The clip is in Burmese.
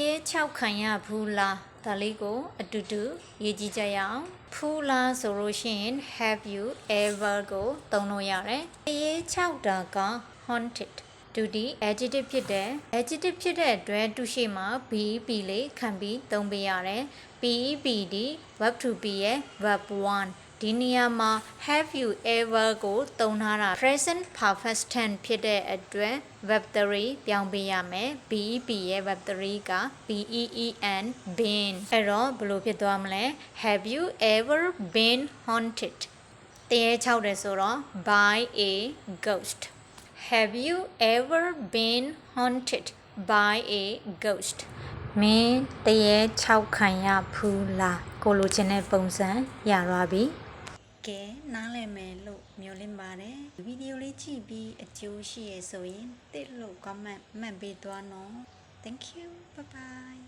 ရေ6ခံရဘူးလားဒါလေးကိုအတူတူရေးကြည့်ကြရအောင်ဖူးလားဆိုလို့ရှိရင် have you ever ကိုသုံးလို့ရတယ်ရေ6တာက haunted ဒုတိ adjective ဖြစ်တဲ့ adjective ဖြစ်တဲ့အတွက်သူရှိမှာ be လေးခံပြီးသုံးပေးရတယ် be ဒီ verb to be ရဲ့ verb 1ဒီနေရာမှာ have you ever ကိုသုံးထားတာ present perfect tense ဖြစ်တဲ့အတွက် verb 3ပြောင်းပေးရမယ် be ရဲ့ verb 3က been been အဲ့တော့ဘယ်လိုဖြစ်သွားမလဲ have you ever been haunted တရေ6တယ်ဆိုတော့ by a ghost have you ever been haunted by a ghost မင်းတရေ6ခံရဖူးလားကိုလိုချင်တဲ့ပုံစံရသွားပြီကဲနားလည်မယ်လို့မျှော်လင့်ပါတယ်ဗီဒီယိုလေးကြည့်ပြီးအကျိုးရှိရဆိုရင်တစ်လို့ comment မှတ်ပေးသွားနော် thank you bye bye